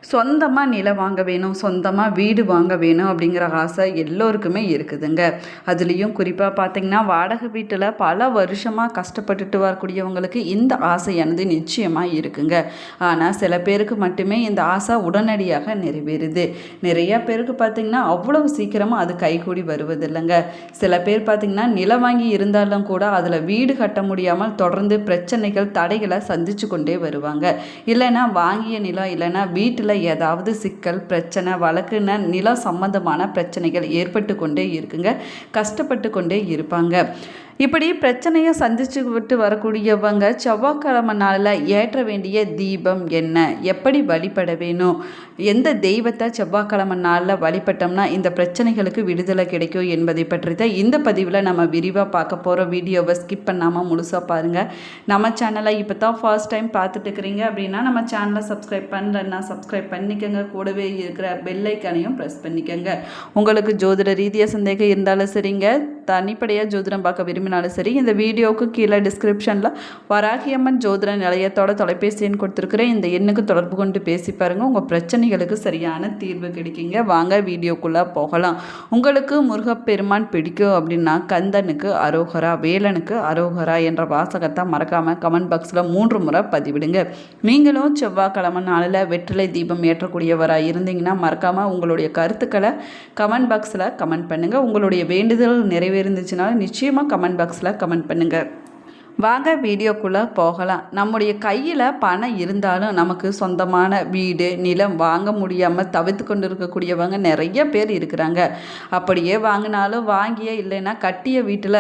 சொந்தமாக நிலம் வாங்க வேணும், சொந்தமாக வீடு வாங்க வேணும் அப்படிங்கிற ஆசை எல்லோருக்குமே இருக்குதுங்க. அதுலேயும் குறிப்பாக பார்த்திங்கன்னா வாடகை வீட்டில் பல வருஷமாக கஷ்டப்பட்டுட்டு வரக்கூடியவங்களுக்கு இந்த ஆசையானது நிச்சயமாக இருக்குங்க. ஆனால் சில பேருக்கு மட்டுமே இந்த ஆசை உடனடியாக நிறைவேறுது. நிறையா பேருக்கு பார்த்திங்கன்னா அவ்வளவு சீக்கிரமாக அது கைகூடி வருவதில்லைங்க. சில பேர் பார்த்திங்கன்னா நிலம் வாங்கி இருந்தாலும் கூட அதில் வீடு கட்ட முடியாமல் தொடர்ந்து பிரச்சனைகள் தடைகளை சந்திச்சு கொண்டே வருவாங்க. இல்லைன்னா வாங்கிய நிலம் இல்லைன்னா வீட்டில் ஏதாவது சிக்கல் பிரச்சனை வழக்குன்னு நிலம் சம்பந்தமான பிரச்சனைகள் ஏற்பட்டு கொண்டே இருக்குங்க. கஷ்டப்பட்டு கொண்டே இருப்பாங்க. இப்படி பிரச்சனையை சந்திச்சு விட்டு வரக்கூடியவங்க செவ்வாய்க்கிழமை நாளில் ஏற்ற வேண்டிய தீபம் என்ன, எப்படி வழிபட வேணும், எந்த தெய்வத்தை செவ்வாய்க்கிழமை நாளில் வழிபட்டோம்னா இந்த பிரச்சனைகளுக்கு விடுதலை கிடைக்கும் என்பதை பற்றி தான் இந்த பதிவில் நம்ம விரிவாக பார்க்க போகிறோம். வீடியோவை ஸ்கிப் பண்ணாமல் முழுசாக பாருங்கள். நம்ம சேனலை இப்போ தான் ஃபர்ஸ்ட் டைம் பார்த்துட்டு இருக்கிறீங்க அப்படின்னா நம்ம சேனலை சப்ஸ்கிரைப் பண்ணலன்னா சப்ஸ்கிரைப் பண்ணிக்கோங்க. கூடவே இருக்கிற பெல் ஐக்கானையும் ப்ரெஸ் பண்ணிக்கோங்க. உங்களுக்கு ஜோதிட ரீதியாக சந்தேகம் இருந்தாலும் சரிங்க, தனிப்படையாக ஜோதிடம் பார்க்க விரும்பினாலும் சரி, இந்த வீடியோவுக்கு கீழே டிஸ்கிரிப்ஷனில் வராகியம்மன் ஜோதிட நிலையத்தோட தொலைபேசி எண் கொடுத்துருக்குறேன். இந்த எண்ணுக்கு தொடர்பு கொண்டு பேசி பாருங்கள். உங்கள் பிரச்சனைகளுக்கு சரியான தீர்வு கிடைக்குங்க. வாங்க வீடியோக்குள்ளே போகலாம். உங்களுக்கு முருகப்பெருமான் பிடிக்கும் அப்படின்னா கந்தனுக்கு அரோகரா, வேலனுக்கு அரோகரா என்ற வாசகத்தை மறக்காமல் கமெண்ட் பாக்ஸில் 3 முறை பதிவிடுங்க. நீங்களும் செவ்வாய்க்கிழமை நாளில் வெற்றிலை தீபம் ஏற்றக்கூடியவராக இருந்தீங்கன்னா மறக்காமல் உங்களுடைய கருத்துக்களை கமெண்ட் பாக்ஸில் கமெண்ட் பண்ணுங்கள். உங்களுடைய வேண்டுதல் நிறைவேறுந்துச்சுனால நிச்சயமாக கமெண்ட் பாக்ஸில் கமெண்ட் பண்ணுங்கள். வாங்க வீடியோக்குள்ளே போகலாம். நம்முடைய கையில் பணம் இருந்தாலும் நமக்கு சொந்தமான வீடு நிலம் வாங்க முடியாமல் தவிர்த்து கொண்டு இருக்கக்கூடியவங்க நிறைய பேர் இருக்கிறாங்க. அப்படியே வாங்கினாலும் வாங்கிய இல்லைன்னா கட்டிய வீட்டில்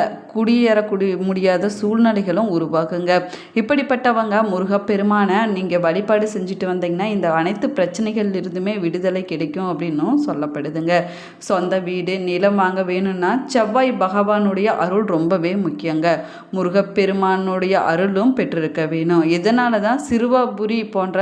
முடியாத சூழ்நிலைகளும் உருவாகுங்க. இப்படிப்பட்டவங்க முருகப்பெருமானை நீங்கள் வழிபாடு செஞ்சுட்டு வந்தீங்கன்னா இந்த அனைத்து பிரச்சனைகள் இருந்துமே விடுதலை கிடைக்கும் அப்படின்னும் சொல்லப்படுதுங்க. சொந்த வீடு நிலம் வாங்க வேணும்னா செவ்வாய் பகவானுடைய அருள் ரொம்பவே முக்கியங்க. முருகப்பெருமான் அருளும் பெற்றிருக்க வேணும். இதனால தான் சிறுவாபுரி போன்ற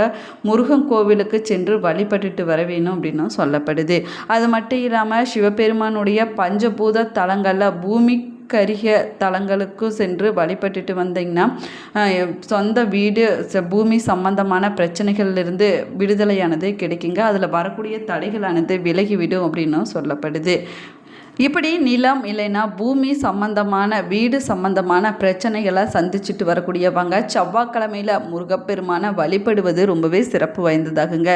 முருகன் கோவிலுக்கு சென்று வழிபட்டுட்டு வர வேணும் அப்படின்னு சொல்லப்படுது. அது மட்டும் இல்லாமல் சிவபெருமானுடைய பஞ்சபூத தலங்களில் பூமி கரிக தலங்களுக்கு சென்று வழிபட்டுட்டு வந்தீங்கன்னா சொந்த வீடு பூமி சம்பந்தமான பிரச்சனைகள்லேருந்து விடுதலையானது கிடைக்குங்க. அதில் வரக்கூடிய தடைகளானது விலகிவிடும் அப்படின்னு சொல்லப்படுது. இப்படி நிலம் இல்லைன்னா பூமி சம்பந்தமான வீடு சம்பந்தமான பிரச்சனைகளை சந்திச்சுட்டு வரக்கூடியவங்க செவ்வாய்க்கிழமையில் முருகப்பெருமானை வழிபடுவது ரொம்பவே சிறப்பு வாய்ந்ததாகுங்க.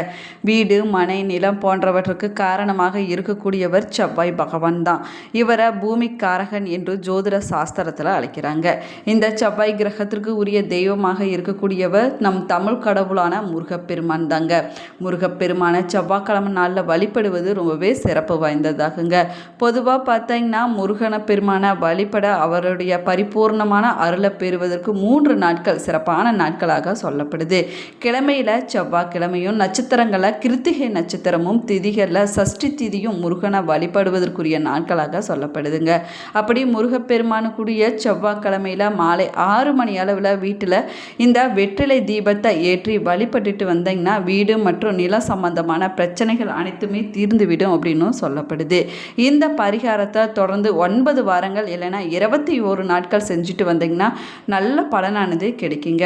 வீடு மனை நிலம் போன்றவற்றுக்கு காரணமாக இருக்கக்கூடியவர் செவ்வாய் பகவான் தான். இவரை பூமிக்காரகன் என்று ஜோதிட சாஸ்திரத்தில் அழைக்கிறாங்க. இந்த செவ்வாய் கிரகத்திற்கு உரிய தெய்வமாக இருக்கக்கூடியவர் நம் தமிழ் கடவுளான முருகப்பெருமான் தாங்க. முருகப்பெருமானை செவ்வாய்க்கிழமை நாளில் வழிபடுவது ரொம்பவே சிறப்பு வாய்ந்ததாகுங்க. பொதுவாக பார்த்தீங்கன்னா முருகன பெருமான வழிபட அவருடைய பரிபூர்ணமான அருளை பெறுவதற்கு 3 நாட்கள் சிறப்பான நாட்களாக சொல்லப்படுது. கிழமையில் செவ்வாய்க்கிழமையும் நட்சத்திரங்களில் கிருத்திகை நட்சத்திரமும் திதிகளில் சஷ்டி திதியும் முருகனை வழிபடுவதற்குரிய நாட்களாக சொல்லப்படுதுங்க. அப்படி முருகப்பெருமானுக்குரிய செவ்வாய்க்கிழமையில் மாலை 6 மணி அளவில் வீட்டில் இந்த வெற்றிலை தீபத்தை ஏற்றி வழிபட்டுட்டு வந்தீங்கன்னா வீடு மற்றும் நில சம்பந்தமான பிரச்சனைகள் அனைத்துமே தீர்ந்துவிடும் அப்படின்னும் சொல்லப்படுது. இந்த பரிகாரத்தை தொடர்ந்து 9 வாரங்கள் இல்லைன்னா 21 நாட்கள் செஞ்சுட்டு வந்தீங்கன்னா நல்ல பலனானது கிடைக்குங்க.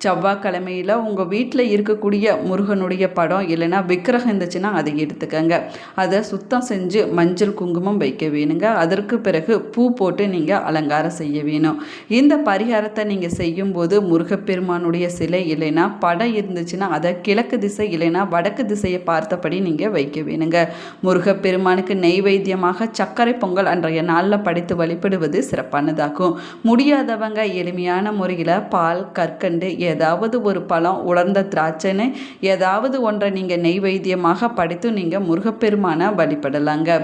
செவ்வாய்க்கிழமையில் உங்கள் வீட்டில் இருக்கக்கூடிய முருகனுடைய படம் இல்லைன்னா விக்கிரகம் இருந்துச்சுன்னா அதை எடுத்துக்கங்க. அதை சுத்தம் செஞ்சு மஞ்சள் குங்குமம் வைக்க வேணுங்க. அதற்கு பிறகு பூ போட்டு நீங்கள் அலங்காரம் செய்ய வேணும். இந்த பரிகாரத்தை நீங்கள் செய்யும்போது முருகப்பெருமானுடைய சிலை இல்லைன்னா படம் இருந்துச்சுன்னா அதை கிழக்கு திசை இல்லைன்னா வடக்கு திசையை பார்த்தபடி நீங்கள் வைக்க வேணுங்க. முருகப்பெருமானுக்கு நெய்வேத்தியமாக சர்க்கரை பொங்கல் அன்றைய நாளில் படைத்து வழிபடுவது சிறப்பானதாகும். முடியாதவங்க எளிமையான முறையில் பால் கற்கண்டு ஏதாவது ஒரு பழம் உலர்ந்த திராட்சைன்னு ஏதாவது ஒன்றை நீங்கள் நெய்வேத்தியமாக படைத்து நீங்கள் முருகப்பெருமானை வழிபடலாங்க.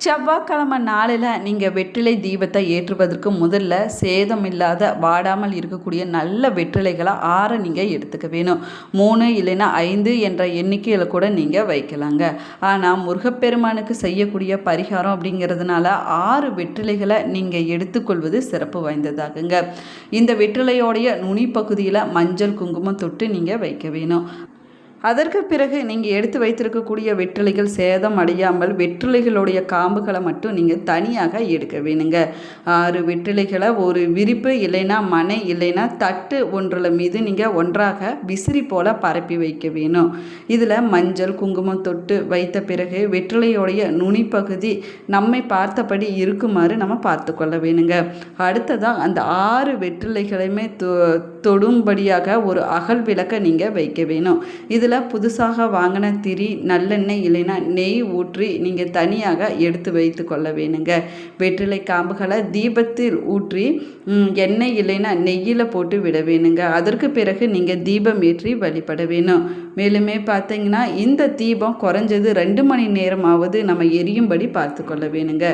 செவ்வாய்க்கிழமை நாளில் நீங்கள் வெற்றிலை தீபத்தை ஏற்றுவதற்கு முதல்ல சேதமில்லாத வாடாமல் இருக்கக்கூடிய நல்ல வெற்றிலைகளை 6 நீங்கள் எடுத்துக்க வேணும். 3 இல்லைன்னா 5 என்ற எண்ணிக்கையில் கூட நீங்கள் வைக்கலாங்க. ஆனால் முருகப்பெருமானுக்கு செய்யக்கூடிய பரிகாரம் அப்படிங்கிறதுனால 6 வெற்றிலைகளை நீங்கள் எடுத்துக்கொள்வது சிறப்பு வாய்ந்ததாகுங்க. இந்த வெற்றிலையோடைய நுனி பகுதியில் மஞ்சள் குங்குமம் தொட்டு நீங்கள் வைக்க வேணும். அதற்கு பிறகு நீங்கள் எடுத்து வைத்திருக்கக்கூடிய வெற்றிலைகள் சேதம் அடையாமல் வெற்றிலைகளுடைய காம்புகளை மட்டும் நீங்கள் தனியாக எடுக்க வேணுங்க. 6 வெற்றிலைகளை ஒரு விரிப்பு இல்லைன்னா மனை இல்லைன்னா தட்டு ஒன்றில் மீது நீங்கள் ஒன்றாக விசிறி போல் பரப்பி வைக்க வேணும். இதில் மஞ்சள் குங்குமம் தொட்டு வைத்த பிறகு வெற்றிலையோடைய நுனிப்பகுதி நம்மை பார்த்தபடி இருக்குமாறு நம்ம பார்த்து கொள்ள வேணுங்க. அடுத்ததாக அந்த 6 வெற்றிலைகளையுமே தொடும்படியாக ஒரு அகல் விளக்கை நீங்கள் வைக்க வேணும். இதில் புதுசாக வாங்கின திரி நல்லெண்ணெய் இல்லைன்னா நெய் ஊற்றி நீங்கள் தனியாக எடுத்து வைத்து கொள்ள வேணுங்க. வெற்றிலை காம்புகளை தீபத்தில் ஊற்றி எண்ணெய் இல்லைன்னா நெய்யில் போட்டு விட வேணுங்க. அதற்கு பிறகு நீங்கள் தீபம் ஏற்றி வழிபட வேணும். மேலுமே பார்த்தீங்கன்னா இந்த தீபம் குறைஞ்சது 2 மணி நேரமாவது நம்ம எரியும்படி பார்த்து கொள்ள வேணுங்க.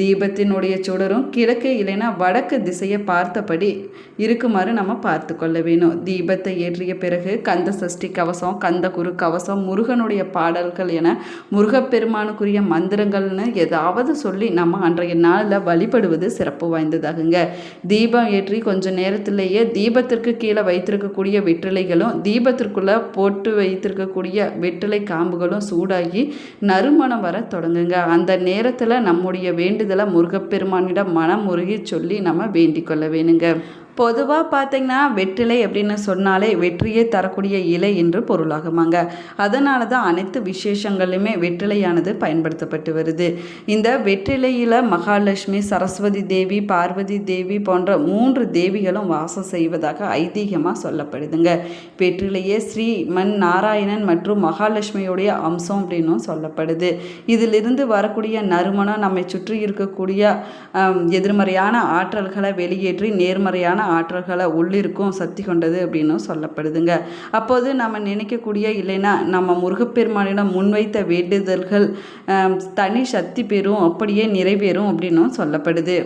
தீபத்தினுடைய சுடரும் கிழக்கு இல்லைன்னா வடக்கு திசையை பார்த்தபடி இருக்குமாறு நம்ம பார்த்து கொள்ள வேணும். தீபத்தை ஏற்றிய பிறகு கந்த சஷ்டி கவசம், கந்த குரு கவசம், முருகனுடைய பாடல்கள் என முருகப்பெருமானுக்குரிய மந்திரங்கள்னு ஏதாவது சொல்லி நம்ம அன்றைய நாளில் வழிபடுவது சிறப்பு வாய்ந்ததாகுங்க. தீபம் ஏற்றி கொஞ்சம் நேரத்திலேயே தீபத்திற்கு கீழே வைத்திருக்கக்கூடிய வெற்றிலைகளும் தீபத்திற்குள்ளே போட்டு வைத்திருக்கக்கூடிய வெற்றிலை காம்புகளும் சூடாகி நறுமணம் வர தொடங்குங்க. அந்த நேரத்தில் நம்முடைய வேண்டுதலை முருகப்பெருமானிடம் மனம் உருகி சொல்லி நம்ம வேண்டிக் கொள்ள வேணுங்க. பொதுவாக பார்த்திங்கன்னா வெற்றிலை அப்படின்னு சொன்னாலே வெற்றியை தரக்கூடிய இலை என்று பொருளாகுமாங்க. அதனால தான் அனைத்து விசேஷங்களிலுமே வெற்றிலையானது பயன்படுத்தப்பட்டு வருது. இந்த வெற்றிலையில் மகாலட்சுமி, சரஸ்வதி தேவி, பார்வதி தேவி போன்ற 3 தேவிகளும் வாசம் செய்வதாக ஐதீகமாக சொல்லப்படுதுங்க. வெற்றிலையே ஸ்ரீமன் நாராயணன் மற்றும் மகாலட்சுமியுடைய அம்சம் அப்படின்னும் சொல்லப்படுது. இதிலிருந்து வரக்கூடிய நறுமணம் நம்மை சுற்றி இருக்கக்கூடிய எதிர்மறையான ஆற்றல்களை வெளியேற்றி நேர்மறையான ஆற்றல்களை உள்ளிருக்கும் சக்தி கொண்டது அப்படின்னு சொல்லப்படுதுங்க. அப்போது நம்ம நினைக்கக்கூடிய இல்லைன்னா நம்ம முருகப்பெருமானிடம் முன்வைத்த வேண்டுதல்கள் தனி சக்தி பெறும், அப்படியே நிறைவேறும் அப்படின்னும் சொல்லப்படுது.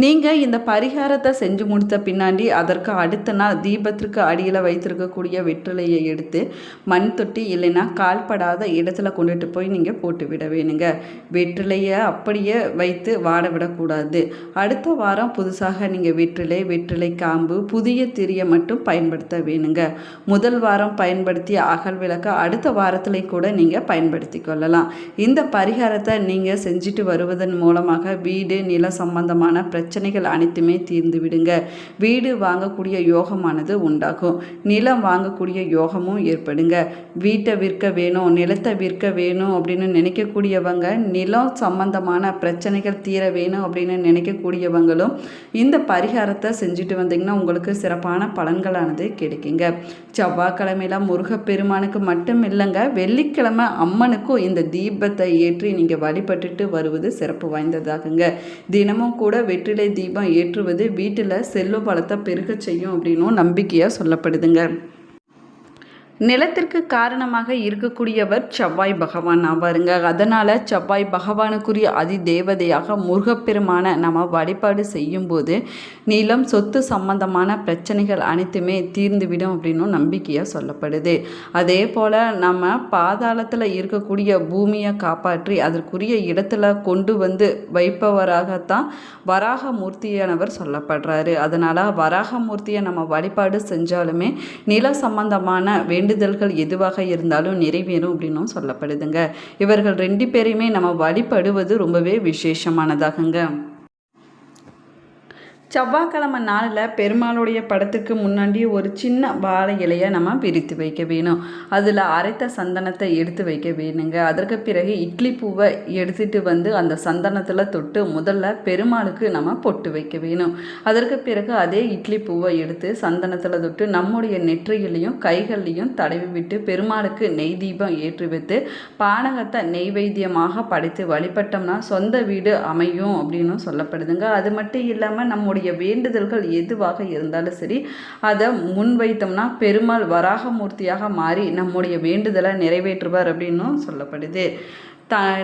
நீங்கள் இந்த பரிகாரத்தை செஞ்சு முடித்த பின்னாடி அதற்கு அடுத்த நாள் தீபத்திற்கு அடியில் வைத்திருக்கக்கூடிய வெற்றிலையை எடுத்து மண் தொட்டி இல்லைன்னா கால்படாத இடத்துல கொண்டுட்டு போய் நீங்கள் போட்டு விட வேணுங்க. வெற்றிலையை அப்படியே வைத்து வாட விடக்கூடாது. அடுத்த வாரம் புதுசாக நீங்கள் வெற்றிலை காம்பு, புதிய திரியை மட்டும் பயன்படுத்த வேணுங்க. முதல் வாரம் பயன்படுத்திய அகல் விளக்கை அடுத்த வாரத்தில் கூட நீங்கள் பயன்படுத்தி கொள்ளலாம். இந்த பரிகாரத்தை நீங்கள் செஞ்சுட்டு வருவதன் மூலமாக வீடு நில சம்பந்தமான பிரச்சனைகள் அனைத்துமே தீர்ந்து விடுங்க. வீடு வாங்கக்கூடிய யோகமானது உண்டாகும். நிலம் வாங்கக்கூடிய யோகமும் ஏற்படுங்க. வீட்டை விற்க வேணும், நிலத்தை விற்க வேணும் அப்படின்னு நினைக்கக்கூடியவங்க, நிலம் சம்பந்தமான பிரச்சனைகள் தீர வேணும் அப்படின்னு நினைக்கக்கூடியவங்களும் இந்த பரிகாரத்தை செஞ்சுட்டு வந்தீங்கன்னா உங்களுக்கு சிறப்பான பலன்களானது கிடைக்குங்க. செவ்வாய்க்கிழமையில முருகப்பெருமானுக்கு மட்டும் இல்லைங்க, வெள்ளிக்கிழமை அம்மனுக்கும் இந்த தீபத்தை ஏற்றி நீங்கள் வழிபட்டுட்டு வருவது சிறப்பு வாய்ந்ததாகுங்க. தினமும் கூட வெற்றிலை தீபம் ஏற்றுவது வீட்டில் செல்வ பலத்தை பெருக செய்யும் அப்படின்னும் நம்பிக்கையாக சொல்லப்படுதுங்க. நிலத்திற்கு காரணமாக இருக்கக்கூடியவர் செவ்வாய் பகவான் ஆவாருங்க. அதனால் செவ்வாய் பகவானுக்குரிய அதி தேவதையாக முருகப்பெருமான நம்ம வழிபாடு செய்யும்போது நிலம் சொத்து சம்பந்தமான பிரச்சனைகள் அனைத்துமே தீர்ந்துவிடும் அப்படின்னும் நம்பிக்கையாக சொல்லப்படுது. அதே போல் நம்ம பாதாளத்தில் இருக்கக்கூடிய பூமியை காப்பாற்றி அதற்குரிய இடத்துல கொண்டு வந்து வைப்பவராகத்தான் வராகமூர்த்தியானவர் சொல்லப்படுறாரு. அதனால் வராகமூர்த்தியை நம்ம வழிபாடு செஞ்சாலுமே நில சம்பந்தமான வேண்டுதல்கள் எதுவாக இருந்தாலும் நிறைவேறும் அப்படின்னும் சொல்லப்படுதுங்க. இவர்கள் 2 பேரையுமே நம்ம வழிபடுவது ரொம்பவே விசேஷமானதாகுங்க. செவ்வாய்க்கிழமை நாளில் பெருமாளுடைய படத்துக்கு முன்னாடி ஒரு சின்ன வாழை இலையை நம்ம விரித்து வைக்க வேணும். அதில் அரைத்த சந்தனத்தை எடுத்து வைக்க வேணுங்க. அதற்கு பிறகு இட்லி பூவை எடுத்துகிட்டு வந்து அந்த சந்தனத்தில் தொட்டு முதல்ல பெருமாளுக்கு நம்ம பொட்டு வைக்க வேணும். அதற்கு பிறகு அதே இட்லி பூவை எடுத்து சந்தனத்தில் தொட்டு நம்முடைய நெற்றியிலையும் கைகள்லையும் தடவி விட்டு பெருமாளுக்கு நெய் தீபம் ஏற்றி வைத்து பானகத்தை நெய்வேத்தியமாக படைத்து வழிபட்டோம்னா சொந்த வீடு அமையும் அப்படின்னு சொல்லப்படுதுங்க. அது மட்டும் இல்லாமல் நம்முடைய வேண்டுதல்கள் எதுவாக இருந்தாலும் சரி அதை முன்வைத்தோம்னா பெருமாள் வராகமூர்த்தியாக மாறி நம்முடைய வேண்டுதலை நிறைவேற்றுவார் அப்படின்னும் சொல்லப்படுது.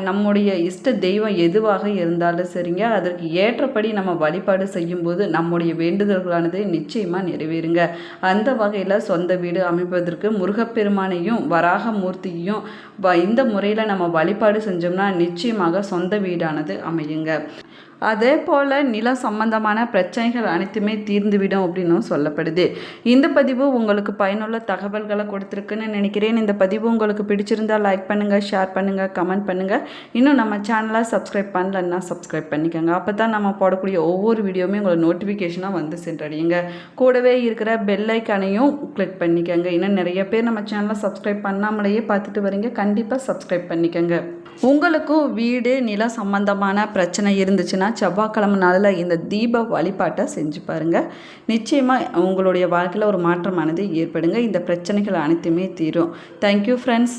நம்முடைய இஷ்ட தெய்வம் எதுவாக இருந்தாலும் சரிங்க, அதற்கு ஏற்றபடி நம்ம வழிபாடு செய்யும்போது நம்முடைய வேண்டுதல்களானது நிச்சயமாக நிறைவேறுங்க. அந்த வகையில் சொந்த வீடு அமைப்பதற்கு முருகப்பெருமானையும் வராகமூர்த்தியையும் இந்த முறையில் நம்ம வழிபாடு செஞ்சோம்னா நிச்சயமாக சொந்த வீடானது அமையுங்க. அதே போல் நில சம்பந்தமான பிரச்சனைகள் அனைத்துமே தீர்ந்துவிடும் அப்படின்னும் சொல்லப்படுது. இந்த பதிவு உங்களுக்கு பயனுள்ள தகவல்களை கொடுத்துருக்குன்னு நினைக்கிறேன். இந்த பதிவு உங்களுக்கு பிடிச்சிருந்தால் லைக் பண்ணுங்கள், ஷேர் பண்ணுங்கள், கமெண்ட் பண்ணுங்கள். இன்னும் நம்ம சேனலை சப்ஸ்கிரைப் பண்ணலன்னா சப்ஸ்கிரைப் பண்ணிக்கோங்க. அப்போ தான் நம்ம போடக்கூடிய ஒவ்வொரு வீடியோவுமே உங்களை நோட்டிஃபிகேஷனாக வந்து சென்றடையுங்க. கூடவே இருக்கிற பெல் ஐக்கானையும் கிளிக் பண்ணிக்கோங்க. இன்னும் நிறைய பேர் நம்ம சேனலை சப்ஸ்கிரைப் பண்ணாமலேயே பார்த்துட்டு வரீங்க. கண்டிப்பாக சப்ஸ்கிரைப் பண்ணிக்கோங்க. உங்களுக்கும் வீடு நில சம்பந்தமான பிரச்சனை இருந்துச்சுன்னா செவ்வாய்க்கிழமை நாளில் இந்த தீப வழிபாட்டை செஞ்சு பாருங்கள். நிச்சயமாக உங்களுடைய வாழ்க்கையில் ஒரு மாற்றமானது ஏற்படுங்க. இந்த பிரச்சனைகள் அனைத்துமே தீரும். Thank you friends.